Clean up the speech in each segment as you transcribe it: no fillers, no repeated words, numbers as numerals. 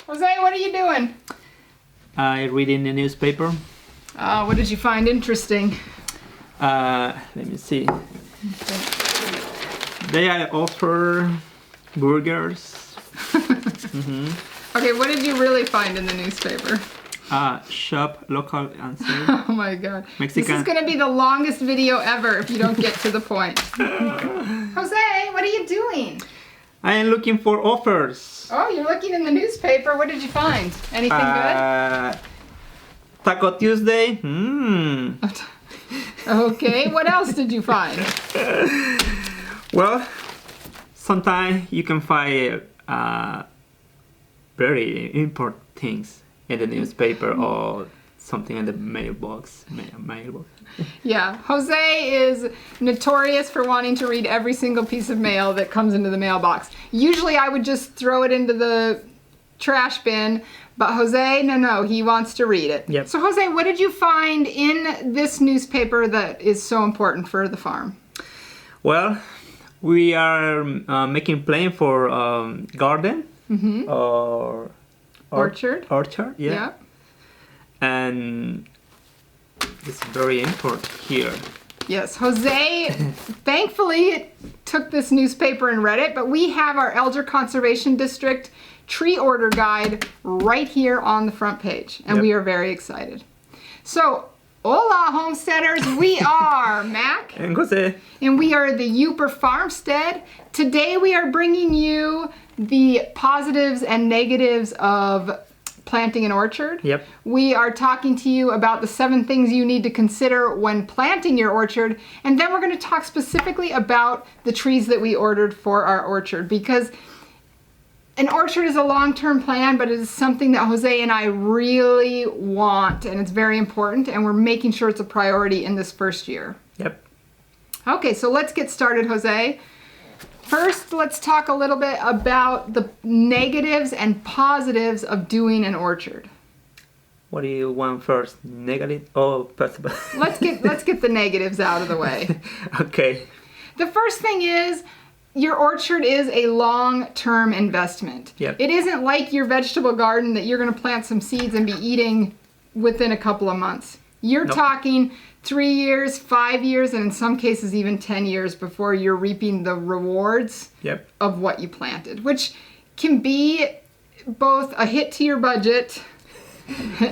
Jose, what are you doing? I reading the newspaper. What did you find interesting? Let me see. They offer burgers. Okay, what did you really find in the newspaper? Shop local and safe. Oh my god. Mexican. This is going to be the longest video ever if you don't get to the point. Jose, what are you doing? I am looking for offers. Oh, you're looking in the newspaper. What did you find? Anything good? Taco Tuesday. Okay, what else did you find? Well, sometimes you can find very important things in the newspaper or something in the mailbox. Yeah, Jose is notorious for wanting to read every single piece of mail that comes into the mailbox. Usually I would just throw it into the trash bin, but Jose, no, he wants to read it. Yep. So Jose, what did you find in this newspaper that is so important for the farm? Well, we are making plan for garden or Orchard. Orchard, yeah. Yeah. And it's very important here. Yes, Jose thankfully took this newspaper and read it, but we have our Elder Conservation District tree order guide right here on the front page, and we are very excited. So, Hola Homesteaders, we are Mac. And Jose. And we are the Uper Farmstead. Today we are bringing you the positives and negatives of planting an orchard. Yep. We are talking to you about the 7 things you need to consider when planting your orchard, and then we're going to talk specifically about the trees that we ordered for our orchard, because an orchard is a long-term plan, but it is something that Jose and I really want, and it's very important, and we're making sure it's a priority in this first year. Yep. Okay, so let's get started, Jose. First, let's talk a little bit about the negatives and positives of doing an orchard. What do you want first? Negative or possible? Let's get the negatives out of the way. Okay. The first thing is your orchard is a long-term investment. Yep. It isn't like your vegetable garden that you're going to plant some seeds and be eating within a couple of months. You're talking 3 years, 5 years, and in some cases even 10 years before you're reaping the rewards of what you planted, which can be both a hit to your budget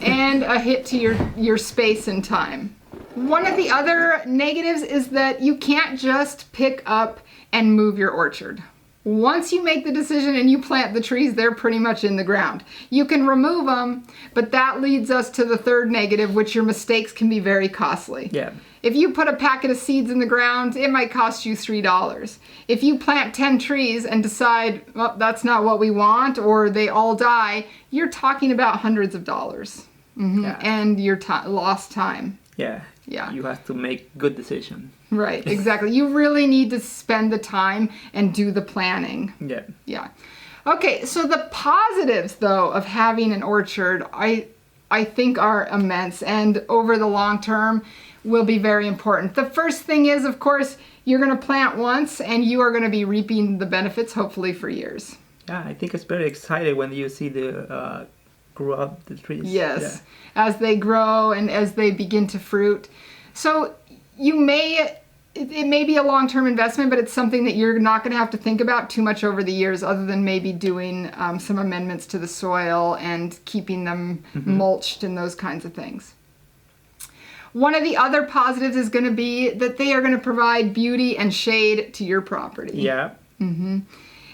and a hit to your space and time. One of the other negatives is that you can't just pick up and move your orchard. Once you make the decision and you plant the trees, they're pretty much in the ground. You can remove them, but that leads us to the third negative, which your mistakes can be very costly. Yeah. If you put a packet of seeds in the ground, it might cost you $3. If you plant 10 trees and decide, well, that's not what we want, or they all die, you're talking about hundreds of dollars. And your lost time. Yeah. Yeah. You have to make good decision. Right, exactly. You really need to spend the time and do the planning. Yeah. Yeah. Okay, so the positives, though, of having an orchard, I think are immense, and over the long term will be very important. The first thing is, of course, you're going to plant once, and you are going to be reaping the benefits, hopefully, for years. Yeah, I think it's very exciting when you see the grow up the trees. Yes, as they grow and as they begin to fruit. So it may be a long-term investment, but it's something that you're not going to have to think about too much over the years, other than maybe doing some amendments to the soil and keeping them mulched and those kinds of things. One of the other positives is going to be that they are going to provide beauty and shade to your property. Yeah.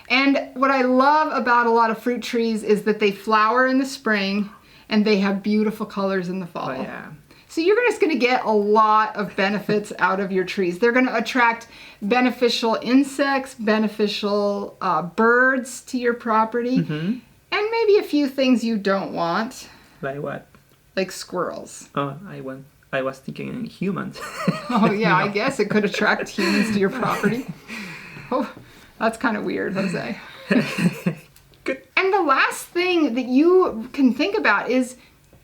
And what I love about a lot of fruit trees is that they flower in the spring and they have beautiful colors in the fall. Oh, yeah. So you're just going to get a lot of benefits out of your trees. They're going to attract beneficial insects, beneficial birds to your property, and maybe a few things you don't want. Like what? Like squirrels. Oh, I was thinking humans. Oh yeah, I guess it could attract humans to your property. Oh, that's kind of weird, Jose. Good. And the last thing that you can think about is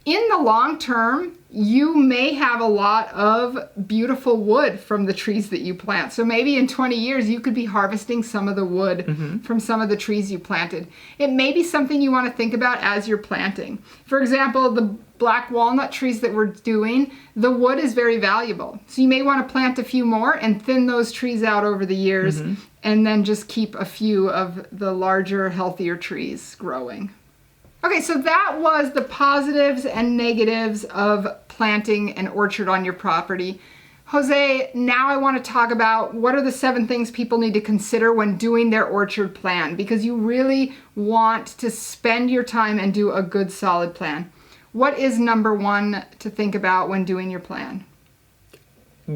in the long term, you may have a lot of beautiful wood from the trees that you plant. So maybe in 20 years, you could be harvesting some of the wood from some of the trees you planted. It may be something you want to think about as you're planting. For example, the black walnut trees that we're doing, the wood is very valuable. So you may want to plant a few more and thin those trees out over the years, and then just keep a few of the larger, healthier trees growing. Okay, so that was the positives and negatives of planting an orchard on your property. Jose, now I want to talk about what are the 7 things people need to consider when doing their orchard plan, because you really want to spend your time and do a good, solid plan. What is number 1 to think about when doing your plan?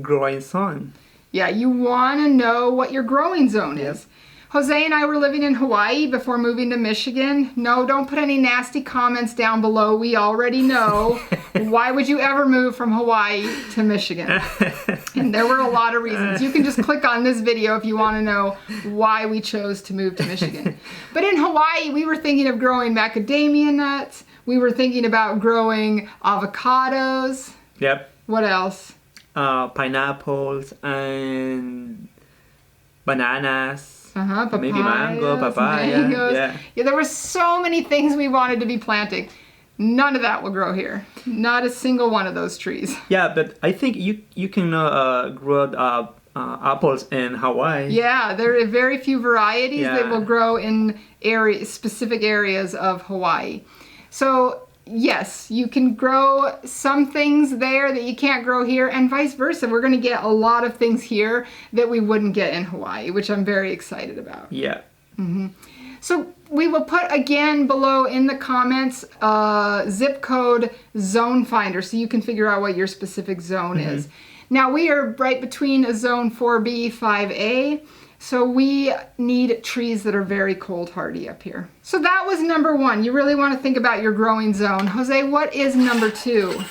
Growing zone. Yeah, you want to know what your growing zone is. Jose and I were living in Hawaii before moving to Michigan. No, don't put any nasty comments down below. We already know. Why would you ever move from Hawaii to Michigan? And there were a lot of reasons. You can just click on this video if you want to know why we chose to move to Michigan. But in Hawaii, we were thinking of growing macadamia nuts. We were thinking about growing avocados. Yep. What else? Pineapples and bananas. Papayas, maybe mango, papaya. Mangoes. Yeah, there were so many things we wanted to be planting. None of that will grow here. Not a single one of those trees. Yeah, but I think you can grow apples in Hawaii. Yeah, there are very few varieties that will grow in specific areas of Hawaii. So yes, you can grow some things there that you can't grow here, and vice versa. We're going to get a lot of things here that we wouldn't get in Hawaii, which I'm very excited about. Yeah. So we will put again below in the comments zip code zone finder so you can figure out what your specific zone is. Now we are right between a zone 4B, 5A. So we need trees that are very cold hardy up here. So that was number 1. You really want to think about your growing zone. Jose, what is number 2?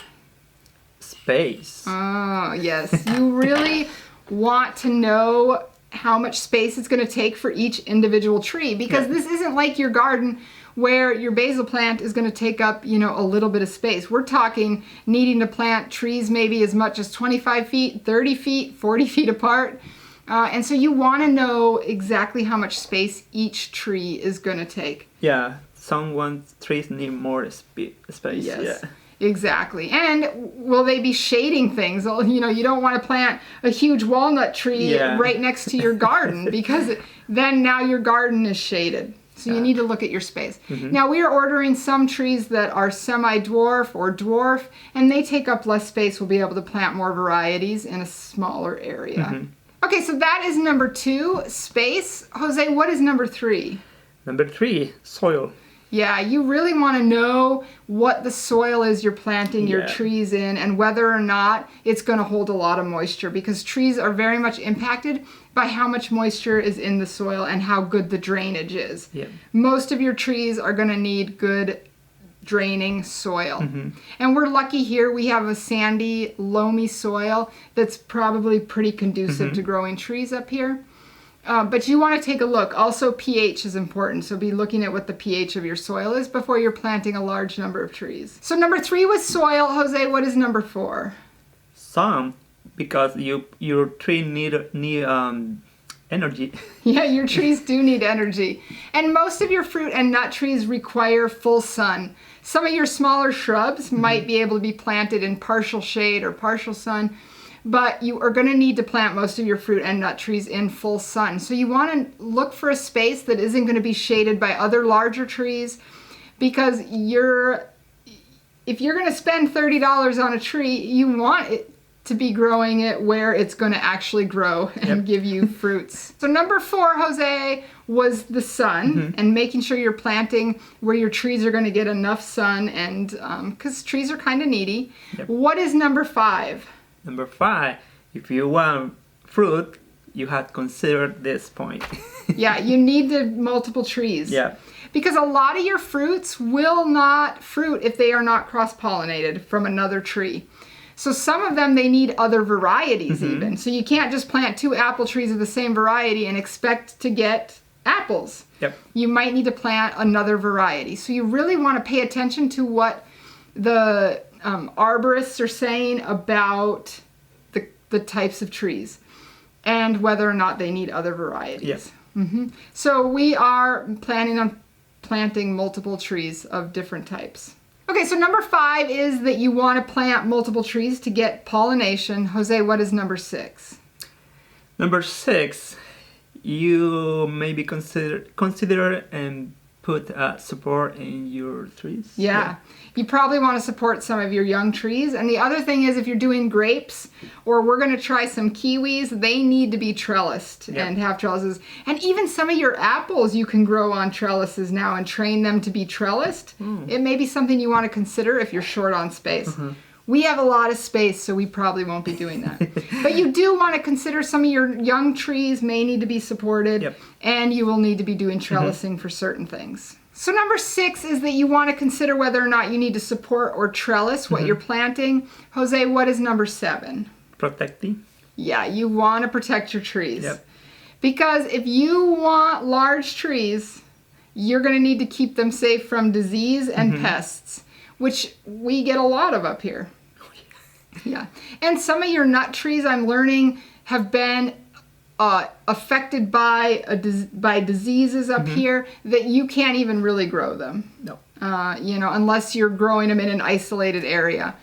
Space. Oh, yes. You really want to know how much space it's going to take for each individual tree, because this isn't like your garden where your basil plant is going to take up, a little bit of space. We're talking needing to plant trees maybe as much as 25 feet, 30 feet, 40 feet apart. And so you want to know exactly how much space each tree is going to take. Yeah, some trees need more space. Yes, yeah. Exactly. And will they be shading things? You don't want to plant a huge walnut tree right next to your garden, because then now your garden is shaded. So you need to look at your space. Now we are ordering some trees that are semi-dwarf or dwarf, and they take up less space. We'll be able to plant more varieties in a smaller area. Okay, so that is number 2, space. Jose, what is number 3? Number 3, soil. Yeah, you really want to know what the soil is you're planting your trees in, and whether or not it's going to hold a lot of moisture, because trees are very much impacted by how much moisture is in the soil and how good the drainage is. Most of your trees are going to need good draining soil. And we're lucky here. We have a sandy, loamy soil that's probably pretty conducive to growing trees up here. But you want to take a look. Also, pH is important, so be looking at what the pH of your soil is before you're planting a large number of trees. So number 3 was soil. Jose, what is number 4? Sun, because your tree need energy. Yeah, your trees do need energy. And most of your fruit and nut trees require full sun. Some of your smaller shrubs might be able to be planted in partial shade or partial sun, but you are going to need to plant most of your fruit and nut trees in full sun. So you want to look for a space that isn't going to be shaded by other larger trees, because if you're going to spend $30 on a tree, you want it to be growing it where it's going to actually grow and give you fruits. So number 4, Jose, was the sun, and making sure you're planting where your trees are going to get enough sun, and because trees are kind of needy. What is number 5? Number 5, if you want fruit, you have to consider this point. Yeah, you need the multiple trees. Yeah. Because a lot of your fruits will not fruit if they are not cross-pollinated from another tree. So some of them, they need other varieties even. So you can't just plant 2 apple trees of the same variety and expect to get apples. You might need to plant another variety. So you really want to pay attention to what the arborists are saying about the types of trees and whether or not they need other varieties. Yes. So we are planning on planting multiple trees of different types. Okay, so number 5 is that you want to plant multiple trees to get pollination. Jose, what is number 6? Number 6, you maybe consider and put support in your trees. Yeah. You probably want to support some of your young trees. And the other thing is if you're doing grapes or we're going to try some kiwis, they need to be trellised and have trellises. And even some of your apples you can grow on trellises now and train them to be trellised. It may be something you want to consider if you're short on space. We have a lot of space, so we probably won't be doing that. But you do want to consider some of your young trees may need to be supported, and you will need to be doing trellising for certain things. So number 6 is that you want to consider whether or not you need to support or trellis what you're planting. Jose, what is number 7? Protecting. Yeah, you want to protect your trees. Because if you want large trees, you're going to need to keep them safe from disease and pests, which we get a lot of up here. Yeah. And some of your nut trees, I'm learning, have been affected by diseases up here that you can't even really grow them. No. Unless you're growing them in an isolated area.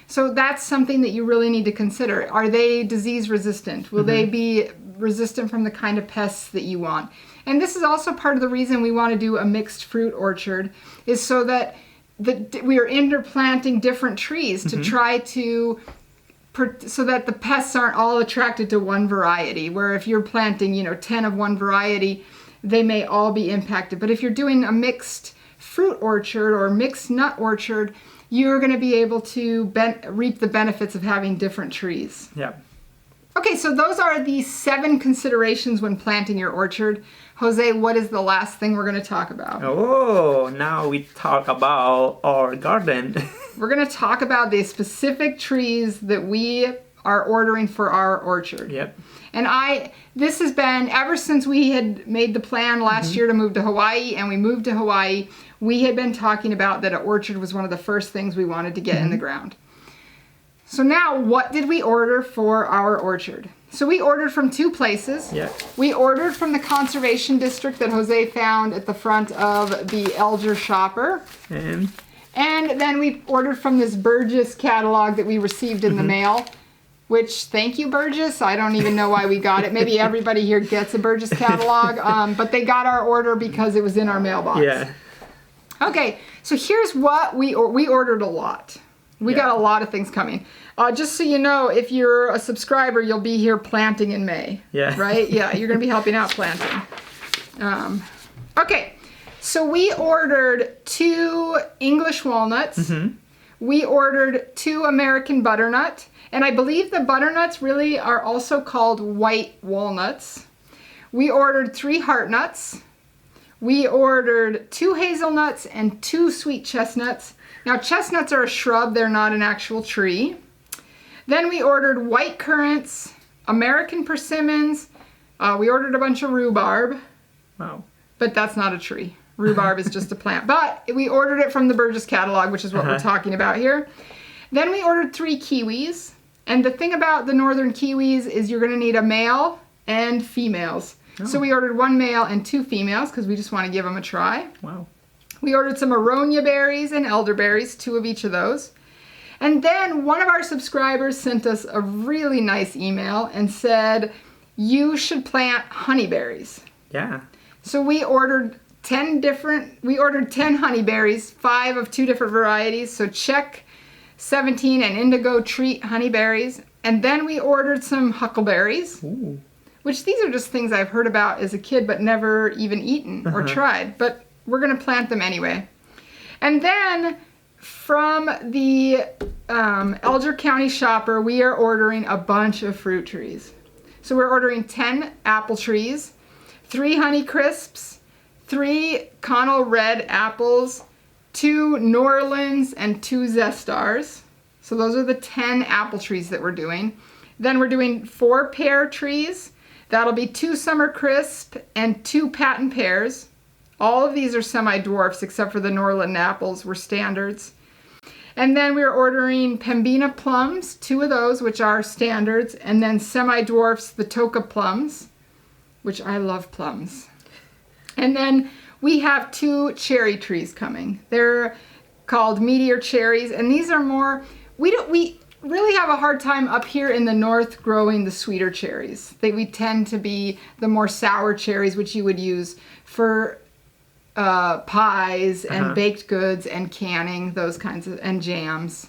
So that's something that you really need to consider. Are they disease resistant? Will they be resistant from the kind of pests that you want? And this is also part of the reason we want to do a mixed fruit orchard, is so that we are interplanting different trees to try to, so that the pests aren't all attracted to one variety, where if you're planting, 10 of one variety, they may all be impacted. But if you're doing a mixed fruit orchard or mixed nut orchard, you're going to be able to reap the benefits of having different trees. Yeah. Okay, so those are the 7 considerations when planting your orchard. Jose, what is the last thing we're going to talk about? Oh, now we talk about our garden. We're going to talk about the specific trees that we are ordering for our orchard. Yep. And this has been, ever since we had made the plan last year to move to Hawaii, and we moved to Hawaii, we had been talking about that an orchard was one of the first things we wanted to get in the ground. So now, what did we order for our orchard? So we ordered from 2 places. Yeah. We ordered from the conservation district that Jose found at the front of the Elder Shopper. And then we ordered from this Burgess catalog that we received in the mail, which, thank you, Burgess. I don't even know why we got it. Maybe everybody here gets a Burgess catalog, but they got our order because it was in our mailbox. Yeah. Okay, so here's what we ordered a lot. We got a lot of things coming. Just so you know, if you're a subscriber, you'll be here planting in May. Yeah. Right? Yeah, you're going to be helping out planting. Okay, so we ordered 2 English walnuts. We ordered 2 American butternut. And I believe the butternuts really are also called white walnuts. We ordered 3 heart nuts. We ordered 2 hazelnuts and 2 sweet chestnuts. Now, chestnuts are a shrub. They're not an actual tree. Then we ordered white currants, American persimmons. We ordered a bunch of rhubarb. Wow. But that's not a tree. Rhubarb is just a plant. But we ordered it from the Burgess catalog, which is what we're talking about here. Then we ordered 3 kiwis. And the thing about the northern kiwis is you're going to need a male and females. Oh. So we ordered 1 male and 2 females because we just want to give them a try. Wow. We ordered some aronia berries and elderberries, 2 of each of those. And then one of our subscribers sent us a really nice email and said, you should plant honeyberries. Yeah. So we ordered 10 honeyberries, 5 of 2 different varieties. So Czech 17 and Indigo Treat honeyberries. And then we ordered some huckleberries. Ooh. Which these are just things I've heard about as a kid but never even eaten or tried. But we're going to plant them anyway. And then from the Elder County Shopper, we are ordering a bunch of fruit trees. So we're ordering 10 apple trees, 3 Honey Crisps, 3 Connell Red apples, 2 New Orleans, and 2 Zestars. So those are the 10 apple trees that we're doing. Then we're doing 4 pear trees. That'll be 2 Summer Crisp and 2 Patent Pears. All of these are semi-dwarfs except for the Norland apples were standards. And then we're ordering Pembina plums, 2 of those, which are standards, and then semi-dwarfs, the Toka plums, which I love plums. And then we have 2 cherry trees coming. They're called meteor cherries, and these are more, we really have a hard time up here in the north growing the sweeter cherries. We tend to be the more sour cherries, which you would use for pies and baked goods and canning, those kinds of, and jams.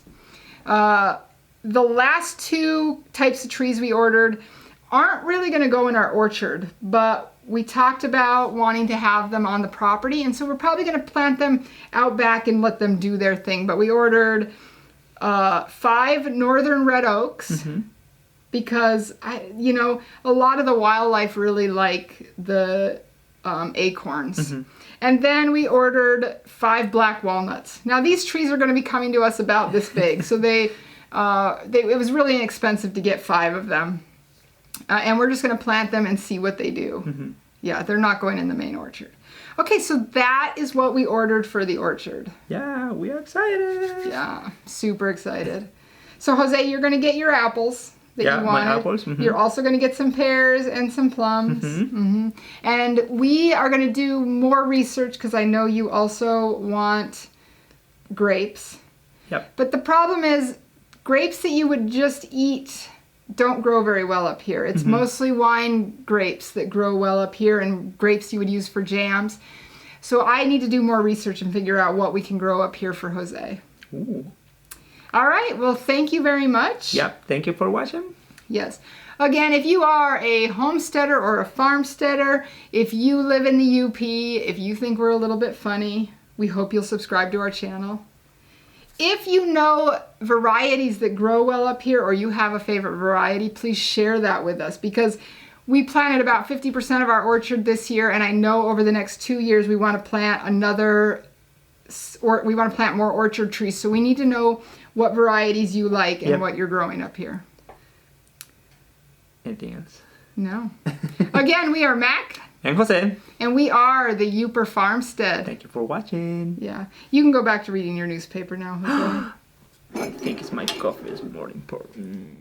The last 2 types of trees we ordered aren't really going to go in our orchard, but we talked about wanting to have them on the property, and so we're probably going to plant them out back and let them do their thing. But we ordered 5 northern red oaks because a lot of the wildlife really like the acorns. And then we ordered 5 black walnuts. Now these trees are going to be coming to us about this big, so it was really inexpensive to get 5 of them. And we're just going to plant them and see what they do. Yeah, they're not going in the main orchard. Okay, so that is what we ordered for the orchard. Yeah, we are excited. Yeah, super excited. So Jose, you're going to get your apples that you wanted. My apples. You're also going to get some pears and some plums. And we are going to do more research because I know you also want grapes. Yep. But the problem is grapes that you would just eat don't grow very well up here. It's mostly wine grapes that grow well up here and grapes you would use for jams. So I need to do more research and figure out what we can grow up here for Jose. Ooh. All right. Well, thank you very much. Yep. Thank you for watching. Yes. Again, if you are a homesteader or a farmsteader, if you live in the UP, if you think we're a little bit funny, we hope you'll subscribe to our channel. If you know varieties that grow well up here or you have a favorite variety, please share that with us because we planted about 50% of our orchard this year, and I know over the next 2 years we want to plant we want to plant more orchard trees, so we need to know what varieties you like and what you're growing up here. Anything else? No. Again, we are Mac. And Jose. And we are the Uper Farmstead. Thank you for watching. Yeah. You can go back to reading your newspaper now, Jose. I think it's my coffee is more important.